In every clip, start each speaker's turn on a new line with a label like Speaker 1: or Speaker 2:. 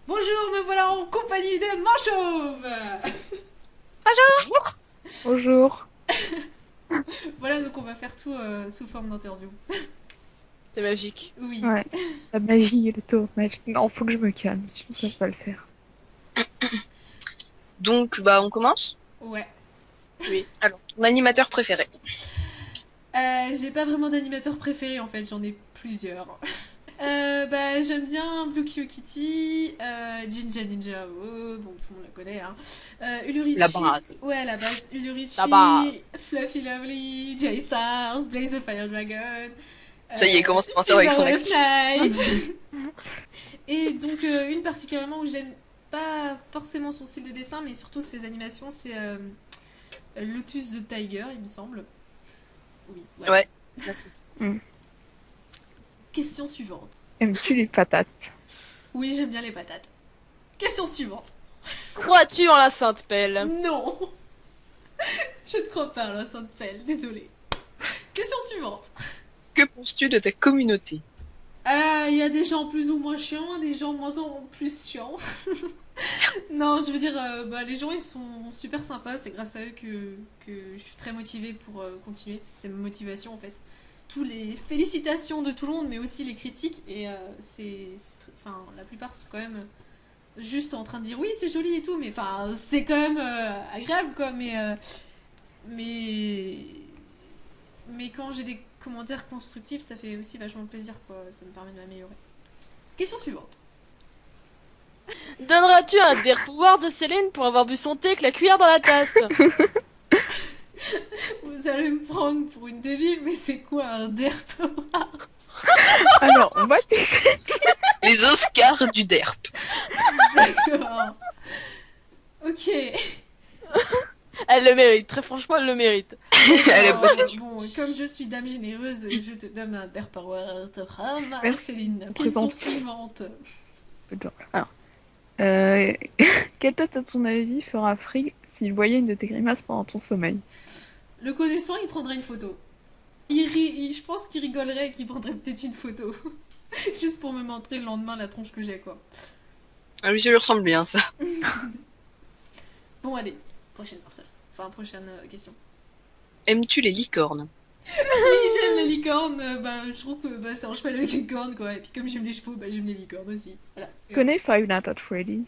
Speaker 1: Bonjour, me voilà en compagnie de Manchauve.
Speaker 2: Bonjour.
Speaker 3: Bonjour.
Speaker 1: Voilà, donc on va faire tout sous forme d'interview.
Speaker 2: C'est magique.
Speaker 1: Oui.
Speaker 3: Ouais. La magie et le tour magique. Non, faut que je me calme, sinon ça va pas le faire.
Speaker 2: Donc, bah, on commence?
Speaker 1: Ouais.
Speaker 2: Oui. Alors, ton animateur préféré?
Speaker 1: J'ai pas vraiment d'animateur préféré en fait, j'en ai plusieurs. Bah, j'aime bien Blue Kitty, Jinja Ninja, bon, tout le monde la connaît, hein.
Speaker 2: La
Speaker 1: Ulurichi,
Speaker 2: base.
Speaker 1: ouais, la base,
Speaker 2: La
Speaker 1: Ulurichi,
Speaker 2: base.
Speaker 1: Fluffy Lovely, J-Stars, Blaze the Fire Dragon,
Speaker 2: Ça y est, il commence à mentir avec
Speaker 1: Silver
Speaker 2: son
Speaker 1: Wolf
Speaker 2: accent.
Speaker 1: Knight. Et donc, une particulièrement où j'aime pas forcément son style de dessin, mais surtout ses animations, c'est Lotus the Tiger, il me semble. Oui, voilà.
Speaker 2: Ouais. Là, c'est ça.
Speaker 1: Question suivante.
Speaker 3: Aimes-tu les patates?
Speaker 1: Oui, j'aime bien les patates. Question suivante.
Speaker 2: Crois-tu en la Sainte Pelle?
Speaker 1: Non, je ne crois pas à la Sainte Pelle, désolée. Question suivante.
Speaker 2: Que penses-tu de ta communauté?
Speaker 1: Il y a des gens plus ou moins chiants, des gens moins en plus chiants. Non, je veux dire, bah, les gens ils sont super sympas, c'est grâce à eux que je suis très motivée pour continuer, c'est ma motivation en fait. Tous les félicitations de tout le monde, mais aussi les critiques, et enfin, la plupart sont quand même juste en train de dire oui, c'est joli et tout, mais enfin, c'est quand même agréable quoi, mais, mais quand j'ai des commentaires constructifs, ça fait aussi vachement plaisir quoi, ça me permet de m'améliorer. Question suivante.
Speaker 2: Donneras-tu un der pouvoir de Céline pour avoir bu son thé avec la cuillère dans la tasse?
Speaker 1: Vous allez me prendre pour une débile, mais c'est quoi un derp?
Speaker 3: Alors, on va tester.
Speaker 2: Les Oscars du derp.
Speaker 1: D'accord. Ok.
Speaker 2: Elle le mérite, très franchement, elle le mérite. Elle a bossé
Speaker 1: D'accord.
Speaker 2: du.
Speaker 1: Bon, comme je suis dame généreuse, je te donne un derp power.
Speaker 3: Merci.
Speaker 1: Céline. Question
Speaker 3: Présente.
Speaker 1: suivante.
Speaker 3: Alors, quelle tête à ton avis fera Free s'il voyait une de tes grimaces pendant ton sommeil?
Speaker 1: Le connaissant, il prendrait une photo. Je pense qu'il rigolerait et qu'il prendrait peut-être une photo. Juste pour me montrer le lendemain la tronche que j'ai, quoi.
Speaker 2: Ah oui, ça lui ressemble bien, ça.
Speaker 1: Bon, allez. Prochaine personne. Enfin, prochaine question.
Speaker 2: Aimes-tu les licornes?
Speaker 1: Oui, j'aime les licornes. Bah, je trouve que bah, c'est un cheval avec une corne, quoi. Et puis comme j'aime les chevaux, bah, j'aime les licornes aussi. Voilà.
Speaker 3: Connais Five Nights at Freddy's?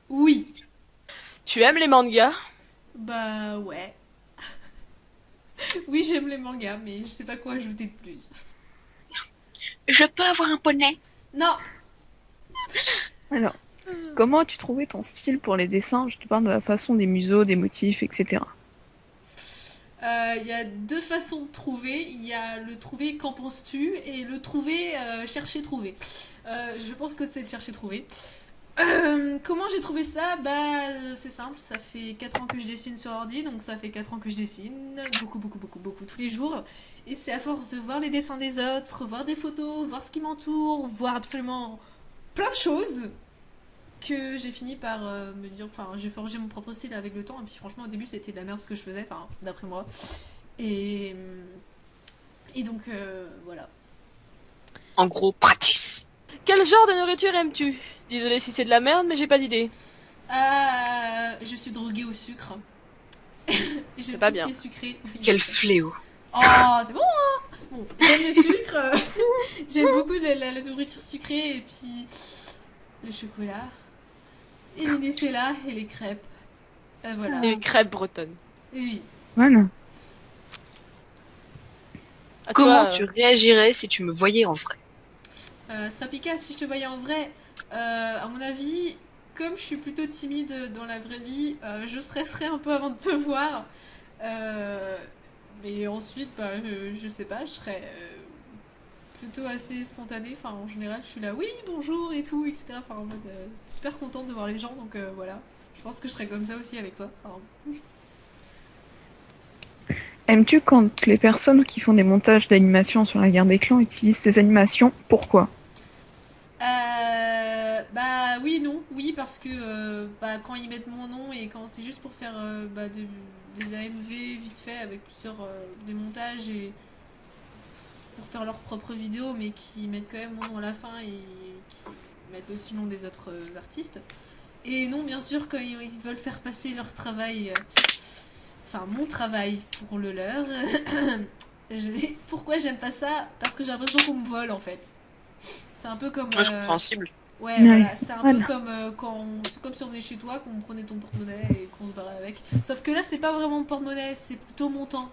Speaker 1: Oui.
Speaker 2: Tu aimes les mangas?
Speaker 1: Bah, ouais. Oui, j'aime les mangas, mais je sais pas quoi ajouter de plus.
Speaker 2: Je peux avoir un poney?
Speaker 1: Non.
Speaker 3: Alors, comment as-tu trouvé ton style pour les dessins? Je te parle de la façon des museaux, des motifs, etc.
Speaker 1: Il y a deux façons de trouver. Il y a le trouver qu'en penses-tu et le trouver chercher trouver. Je pense que c'est le chercher trouver. Comment j'ai trouvé ça? Bah, c'est simple, ça fait 4 ans que je dessine sur ordi, donc ça fait 4 ans que je dessine, beaucoup, tous les jours. Et c'est à force de voir les dessins des autres, voir des photos, voir ce qui m'entoure, voir absolument plein de choses, que j'ai fini par me dire, enfin, j'ai forgé mon propre style avec le temps, et puis franchement, au début, c'était de la merde ce que je faisais, enfin, d'après moi. Et, et donc, voilà.
Speaker 2: En gros, practice. Quel genre de nourriture aimes-tu? Désolé si c'est de la merde, mais j'ai pas d'idée.
Speaker 1: Je suis droguée au sucre.
Speaker 2: C'est
Speaker 1: J'aime
Speaker 2: pas
Speaker 1: tout ce
Speaker 2: bien.
Speaker 1: qui est sucré. Oui, je
Speaker 2: Quel
Speaker 1: sais.
Speaker 2: fléau.
Speaker 1: Oh, c'est bon, hein. Bon, j'aime le sucre. J'aime beaucoup la nourriture sucrée et puis le chocolat et le Nutella et les crêpes. Voilà.
Speaker 2: Les crêpes bretonnes.
Speaker 1: Oui.
Speaker 3: Voilà.
Speaker 2: À
Speaker 1: Comment
Speaker 2: toi, Comment tu réagirais si tu me voyais en vrai?
Speaker 1: Strapika, si je te voyais en vrai, à mon avis, comme je suis plutôt timide dans la vraie vie, je stresserais un peu avant de te voir. Euh, mais ensuite, bah, je sais pas, je serais plutôt assez spontanée. Enfin, en général, je suis là, oui, bonjour et tout, etc. Enfin, en mode super contente de voir les gens, donc voilà. Je pense que je serais comme ça aussi avec toi. Enfin,
Speaker 3: Aimes-tu quand les personnes qui font des montages d'animation sur la guerre des clans utilisent ces animations? Pourquoi?
Speaker 1: bah oui, non, oui, parce que bah, quand ils mettent mon nom et quand c'est juste pour faire bah, des AMV vite fait avec plusieurs des montages et pour faire leur propre vidéo, mais qui mettent quand même mon nom à la fin et qui mettre aussi le nom des autres artistes. Et non, bien sûr, quand ils veulent faire passer leur travail, enfin mon travail pour le leur, pourquoi j'aime pas ça? Parce que j'ai l'impression qu'on me vole en fait. C'est un peu comme.
Speaker 4: Moi, c'est compréhensible.
Speaker 1: Ouais,
Speaker 3: Ouais,
Speaker 1: voilà, c'est un peu
Speaker 3: voilà.
Speaker 1: comme c'est comme si on venait chez toi, qu'on prenait ton porte-monnaie et qu'on se barrait avec. Sauf que là, c'est pas vraiment mon porte-monnaie, c'est plutôt mon temps.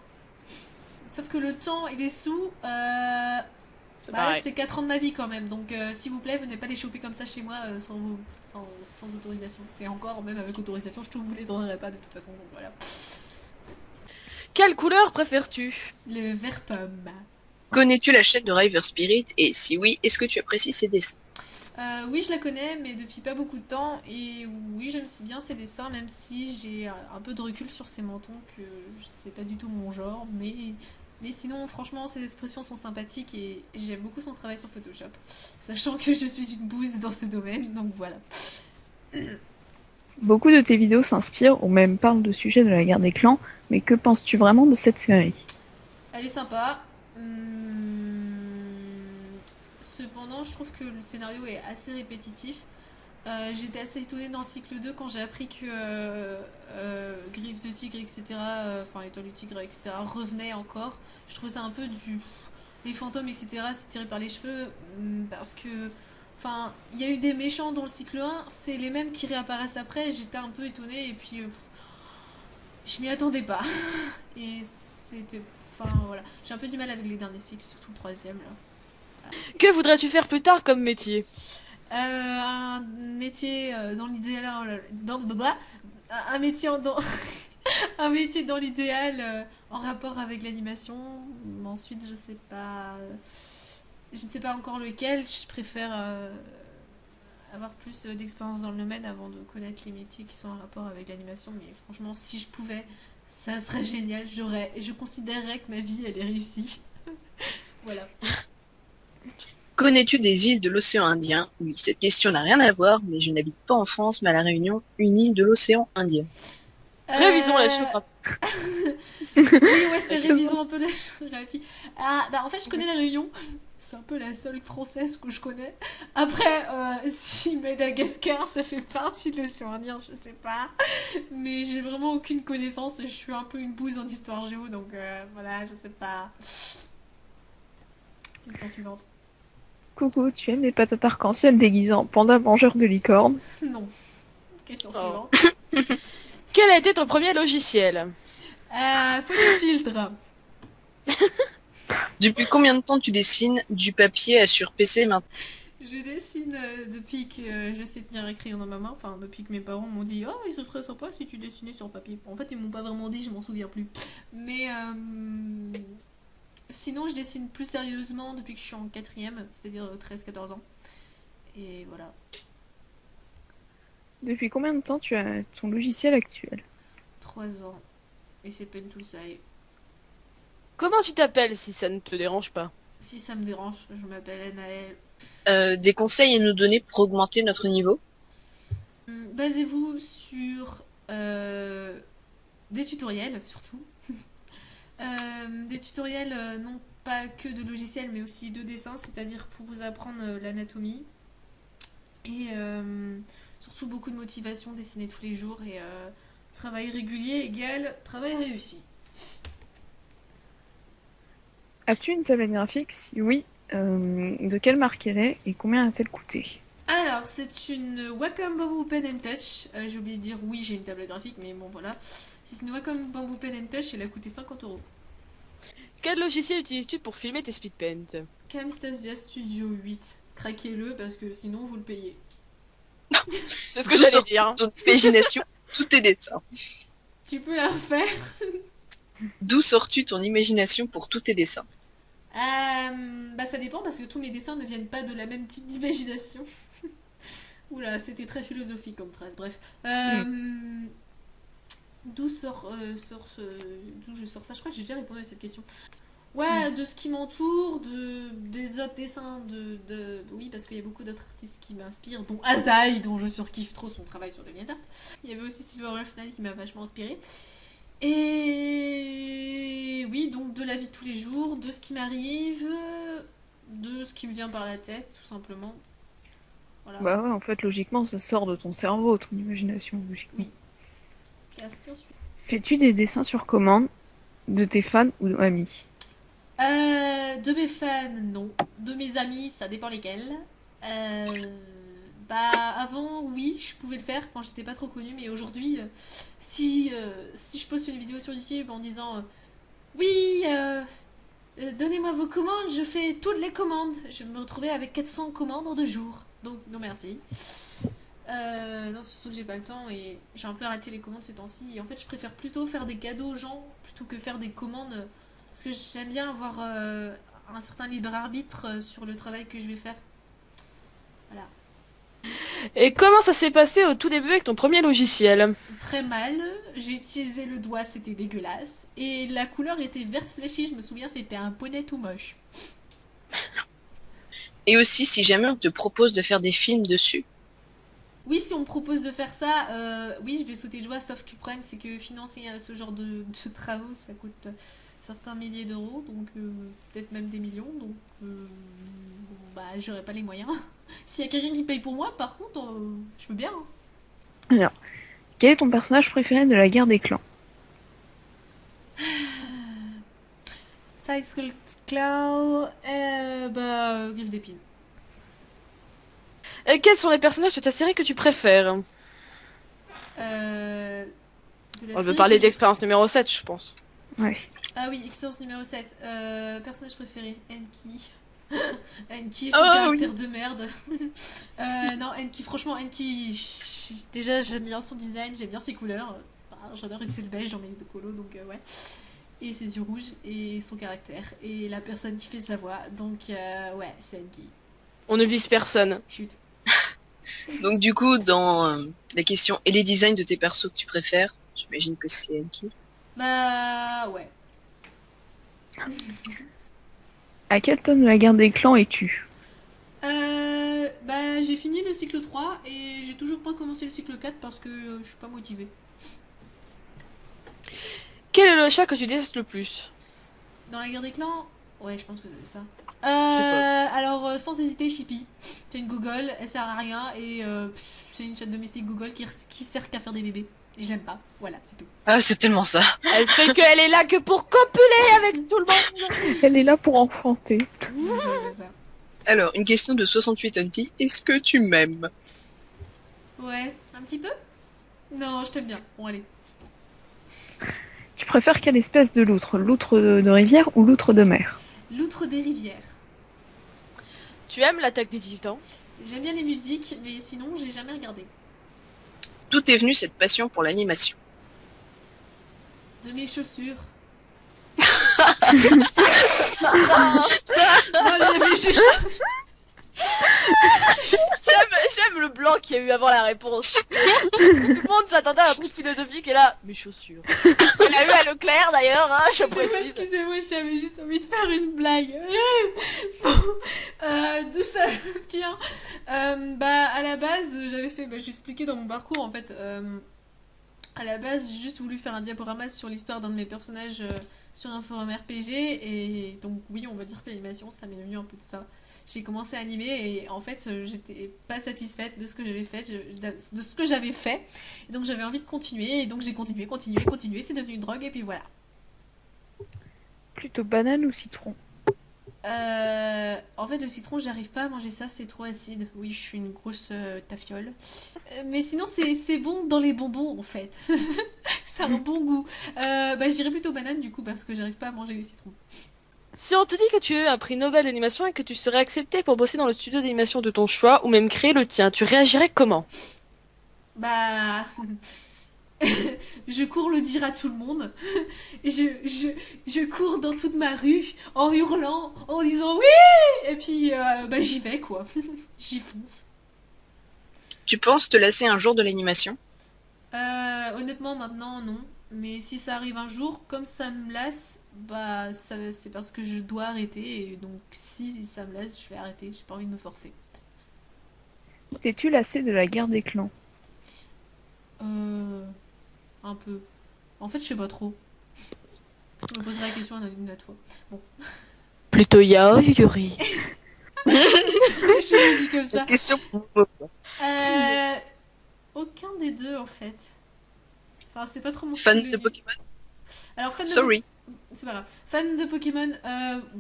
Speaker 1: Sauf que le temps et les sous,
Speaker 2: C'est
Speaker 1: bah,
Speaker 2: pareil.
Speaker 1: c'est 4 ans de ma vie quand même. Donc, s'il vous plaît, venez pas les choper comme ça chez moi sans autorisation. Et encore, même avec autorisation, je vous les donnerai pas de toute façon. Donc voilà.
Speaker 2: Quelle couleur préfères-tu?
Speaker 1: Le vert pomme.
Speaker 4: Connais-tu la chaîne de River Spirit? Et si oui, est-ce que tu apprécies ses dessins?
Speaker 1: Oui, je la connais, mais depuis pas beaucoup de temps. Et oui, j'aime bien ses dessins, même si j'ai un peu de recul sur ses mentons, que c'est pas du tout mon genre. Mais sinon, franchement, ses expressions sont sympathiques et j'aime beaucoup son travail sur Photoshop. Sachant que je suis une bouse dans ce domaine, donc voilà.
Speaker 3: Beaucoup de tes vidéos s'inspirent ou même parlent de sujets de la guerre des clans, mais que penses-tu vraiment de cette série?
Speaker 1: Elle est sympa. Cependant, je trouve que le scénario est assez répétitif. J'étais assez étonnée dans le cycle 2 quand j'ai appris que Griffe de Tigre, etc., enfin Étoile du Tigre, etc., revenait encore. Je trouvais ça un peu du. Les fantômes, etc., c'est tiré par les cheveux. Parce que. Enfin, il y a eu des méchants dans le cycle 1, c'est les mêmes qui réapparaissent après. J'étais un peu étonnée et puis. Je m'y attendais pas. Et c'était. Enfin, voilà. J'ai un peu du mal avec les derniers cycles, surtout le troisième, là.
Speaker 2: Que voudrais-tu faire plus tard comme métier?
Speaker 1: Un métier dans l'idéal, un métier dans, un métier dans l'idéal en rapport avec l'animation. Ensuite, je ne sais pas encore lequel. Je préfère avoir plus d'expérience dans le domaine avant de connaître les métiers qui sont en rapport avec l'animation. Mais franchement, si je pouvais, ça serait génial. Je considérerais que ma vie elle est réussie. Voilà.
Speaker 4: Connais-tu des îles de l'océan Indien? Oui, cette question n'a rien à voir, mais je n'habite pas en France, mais à La Réunion, une île de l'océan Indien.
Speaker 2: Révisons la
Speaker 1: Euh,
Speaker 2: géographie.
Speaker 1: Oui, ouais, c'est révisons un peu la géographie. Ah, bah en fait, je connais la Réunion. C'est un peu la seule française que je connais. Après, si Madagascar, ça fait partie de l'océan Indien, je sais pas. Mais j'ai vraiment aucune connaissance et je suis un peu une bouse en histoire géo, donc voilà, je sais pas. Question suivante.
Speaker 3: Coucou, tu aimes les patates arc-en-ciel déguisées en panda mangeur de licorne?
Speaker 1: Non. Question
Speaker 2: Oh.
Speaker 1: suivante.
Speaker 2: Quel a été ton premier logiciel?
Speaker 1: Photofiltre.
Speaker 4: Depuis combien de temps tu dessines du papier à sur PC maintenant?
Speaker 1: Je dessine depuis que je sais tenir un crayon dans ma main, enfin depuis que mes parents m'ont dit oh ce serait sympa si tu dessinais sur papier. En fait ils m'ont pas vraiment dit, je m'en souviens plus. Mais sinon je dessine plus sérieusement depuis que je suis en quatrième, c'est-à-dire 13-14 ans. Et voilà.
Speaker 3: Depuis combien de temps tu as ton logiciel actuel?
Speaker 1: 3 ans. Et c'est peine tout ça.
Speaker 2: Comment tu t'appelles si ça ne te dérange pas?
Speaker 1: Si ça me dérange, je m'appelle Anaël.
Speaker 4: Des conseils à nous donner pour augmenter notre niveau?
Speaker 1: Basez-vous sur des tutoriels surtout. Des tutoriels non pas que de logiciels mais aussi de dessin, c'est-à-dire pour vous apprendre l'anatomie. Et surtout beaucoup de motivation, dessiner tous les jours et travail régulier égale travail réussi.
Speaker 3: As-tu une tablette graphique? Si oui, de quelle marque elle est et combien a-t-elle coûté?
Speaker 1: Alors, c'est une Wacom Bamboo Pen and Touch. J'ai oublié de dire oui, j'ai une tablette graphique, mais bon voilà. C'est une Wacom Bamboo Pen and Touch, elle a coûté 50€.
Speaker 2: Quel logiciel utilises-tu pour filmer tes speedpaint?
Speaker 1: Camtasia Studio 8. Craquez-le parce que sinon vous le payez.
Speaker 2: C'est ce que j'allais dire.
Speaker 4: Ton imagination, tous tes dessins.
Speaker 1: Tu peux la refaire.
Speaker 4: D'où sors-tu ton imagination pour tous tes dessins?
Speaker 1: Bah ça dépend parce que tous mes dessins ne viennent pas de la même type d'imagination. Oula, c'était très philosophique comme phrase. Bref. D'où d'où je sors ça? Je crois que j'ai déjà répondu à cette question. Ouais, de ce qui m'entoure, des autres dessins, oui, parce qu'il y a beaucoup d'autres artistes qui m'inspirent, dont Azaï, dont je surkiffe trop son travail sur DeviantArt. Il y avait aussi Silver Wolf9 qui m'a vachement inspiré. Et oui, donc de la vie de tous les jours, de ce qui m'arrive, de ce qui me vient par la tête, tout simplement. Voilà.
Speaker 3: Bah ouais, en fait, logiquement, ça sort de ton cerveau, ton imagination, logiquement.
Speaker 1: Oui. Question suivante.
Speaker 3: Fais-tu des dessins sur commande de tes fans ou amis?
Speaker 1: De mes fans, non. De mes amis, ça dépend lesquels. Bah, avant, oui, je pouvais le faire quand j'étais pas trop connue, mais aujourd'hui, si je poste une vidéo sur YouTube en disant oui, donnez-moi vos commandes, je fais toutes les commandes. Je vais me retrouver avec 400 commandes en 2 jours. Donc, non merci. Non, surtout que j'ai pas le temps et j'ai un peu arrêté les commandes ces temps-ci. Et en fait, je préfère plutôt faire des cadeaux aux gens plutôt que faire des commandes. Parce que j'aime bien avoir un certain libre arbitre sur le travail que je vais faire. Voilà.
Speaker 2: Et comment ça s'est passé au tout début avec ton premier logiciel?
Speaker 1: Très mal. J'ai utilisé le doigt, c'était dégueulasse. Et la couleur était verte fléchie, je me souviens, c'était un poney tout moche.
Speaker 4: Et aussi, si jamais on te propose de faire des films dessus.
Speaker 1: Oui, si on me propose de faire ça, oui, je vais sauter de joie, sauf que le problème, c'est que financer ce genre de travaux, ça coûte certains milliers d'euros, donc peut-être même des millions, donc bon, bah, j'aurais pas les moyens. S'il y a quelqu'un qui paye pour moi, par contre, je veux bien. Hein.
Speaker 3: Alors, quel est ton personnage préféré de la guerre des clans?
Speaker 1: Side Skull Claw, bah, Griffe d'épine.
Speaker 2: Et quels sont les personnages de ta série que tu préfères?
Speaker 1: De la
Speaker 2: On veut
Speaker 1: série
Speaker 2: parler
Speaker 1: que j'ai-
Speaker 2: d'expérience numéro 7, je pense.
Speaker 3: Ouais.
Speaker 1: Ah oui, expérience numéro 7. Personnage préféré, Enki. Enki et son
Speaker 4: Oh,
Speaker 1: caractère de merde. Non, Enki, franchement, Enki, déjà j'aime bien son design, j'aime bien ses couleurs. J'adore utiliser le beige dans mes colos, donc ouais. Et ses yeux rouges, et son caractère, et la personne qui fait sa voix, donc ouais, c'est Enki.
Speaker 2: On ne vise personne.
Speaker 1: Chut.
Speaker 4: Donc du coup, dans la question et les designs de tes persos que tu préfères, j'imagine que c'est Enki.
Speaker 1: Bah ouais.
Speaker 3: À quel tome de la guerre des clans es-tu?
Speaker 1: Bah j'ai fini le cycle 3 et j'ai toujours pas commencé le cycle 4 parce que je suis pas motivée.
Speaker 2: Quel est le chat que tu détestes le plus?
Speaker 1: Dans la guerre des clans, ouais, je pense que c'est ça.
Speaker 2: pas.
Speaker 1: Alors, sans hésiter, Chippy. C'est une Google, elle sert à rien et c'est une chatte domestique Google qui sert qu'à faire des bébés. Et je l'aime pas, voilà, c'est tout.
Speaker 4: Ah, c'est tellement ça.
Speaker 2: Elle fait qu'elle est là que pour copuler avec tout le monde.
Speaker 3: Elle est là pour enfanter.
Speaker 1: C'est ça.
Speaker 4: Alors, une question de 68 Auntie. Est-ce que tu m'aimes?
Speaker 1: Ouais, un petit peu. Non, je t'aime bien. Bon, allez.
Speaker 3: Tu préfères quelle espèce de loutre? Loutre de rivière ou loutre de mer?
Speaker 1: L'outre des rivières.
Speaker 2: Tu aimes l'attaque des titans?
Speaker 1: J'aime bien les musiques, mais sinon, j'ai jamais regardé.
Speaker 4: D'où est venue cette passion pour l'animation?
Speaker 1: De mes chaussures. Non, j'avais juste...
Speaker 2: J'aime le blanc qu'il y a eu avant la réponse. Tout le monde s'attendait à un truc philosophique et là, mes chaussures. Elle a eu à Leclerc d'ailleurs, hein, je précise.
Speaker 1: Excusez-moi, j'avais juste envie de faire une blague. Bon, d'où ça vient Bah, à la base, j'avais fait... Bah, j'ai expliqué dans mon parcours, en fait. À la base, j'ai juste voulu faire un diaporama sur l'histoire d'un de mes personnages sur un forum RPG. Et donc, oui, on va dire que l'animation, ça m'est venu un peu de ça. J'ai commencé à animer et en fait, j'étais pas satisfaite de ce que j'avais fait, de ce que j'avais fait. Et donc, j'avais envie de continuer. Et donc, j'ai continué. C'est devenu une drogue et puis voilà.
Speaker 3: Plutôt banane ou citron?
Speaker 1: En fait, le citron, j'arrive pas à manger ça, c'est trop acide. Oui, je suis une grosse tafiole. Mais sinon, c'est bon dans les bonbons, en fait. Ça a un bon goût. Bah, je dirais plutôt banane, du coup, parce que j'arrive pas à manger les citrons.
Speaker 2: Si on te dit que tu as un prix Nobel d'animation et que tu serais accepté pour bosser dans le studio d'animation de ton choix ou même créer le tien, tu réagirais comment?
Speaker 1: Bah... je cours le dire à tout le monde. Et je cours dans toute ma rue en hurlant, en disant oui. Et puis, bah, j'y vais, quoi. J'y fonce.
Speaker 4: Tu penses te lasser un jour de l'animation?
Speaker 1: Honnêtement, maintenant, non. Mais si ça arrive un jour, comme ça me lasse, bah, c'est parce que je dois arrêter. Et donc, si ça me lasse, je vais arrêter. J'ai pas envie de me forcer.
Speaker 3: T'es-tu lassé de la guerre des clans?
Speaker 1: Un peu. En fait, je sais pas trop. Je me poserai la question une autre fois. Bon.
Speaker 2: Plutôt Yao Yuri.
Speaker 1: Je le dis comme ça.
Speaker 4: Question pour moi.
Speaker 1: Aucun des deux en fait. Enfin, c'est pas trop mon
Speaker 4: Fan
Speaker 1: style
Speaker 4: de Pokémon?
Speaker 1: Alors, fan de
Speaker 4: Sorry.
Speaker 1: C'est pas grave. Fan de Pokémon,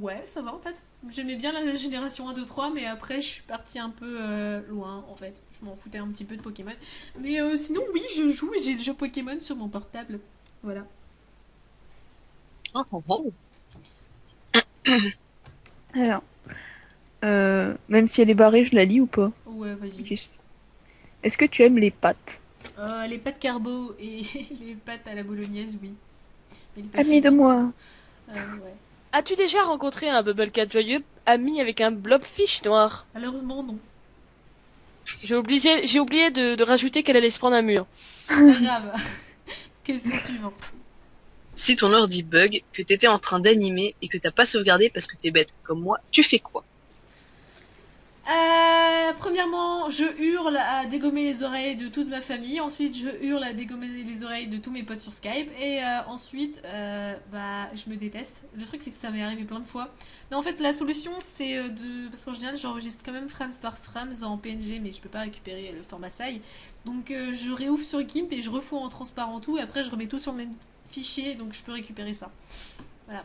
Speaker 1: ouais, ça va en fait. J'aimais bien la génération 1, 2, 3, mais après je suis partie un peu loin en fait. Je m'en foutais un petit peu de Pokémon. Mais sinon, oui, je joue et j'ai le jeu Pokémon sur mon portable. Voilà.
Speaker 4: Oh, oh, oh.
Speaker 3: Alors, même si elle est barrée, je la lis ou pas?
Speaker 1: Ouais, vas-y.
Speaker 3: Ok. Est-ce que tu aimes les pâtes?
Speaker 1: Les pâtes carbo et les pâtes à la bolognaise, oui. Mais les pâtes
Speaker 3: Ami de
Speaker 1: cuisinées,
Speaker 3: moi.
Speaker 1: ouais.
Speaker 2: As-tu déjà rencontré un Bubblecat joyeux ami avec un blobfish noir?
Speaker 1: Malheureusement, non.
Speaker 2: J'ai oublié de rajouter qu'elle allait se prendre un mur.
Speaker 1: Pas grave. Question suivante.
Speaker 4: Si ton ordi bug, que t'étais en train d'animer et que t'as pas sauvegardé parce que t'es bête comme moi, tu fais quoi?
Speaker 1: Premièrement, je hurle à dégommer les oreilles de toute ma famille. Ensuite, je hurle à dégommer les oreilles de tous mes potes sur Skype. Et ensuite, bah, je me déteste. Le truc, c'est que ça m'est arrivé plein de fois. Non, en fait, la solution, c'est de. Parce qu'en général, j'enregistre quand même frames par frames en PNG, mais je peux pas récupérer le format SAI. Donc, je réouvre sur GIMP et je refous en transparent tout. Et après, je remets tout sur le même fichier, donc je peux récupérer ça. Voilà.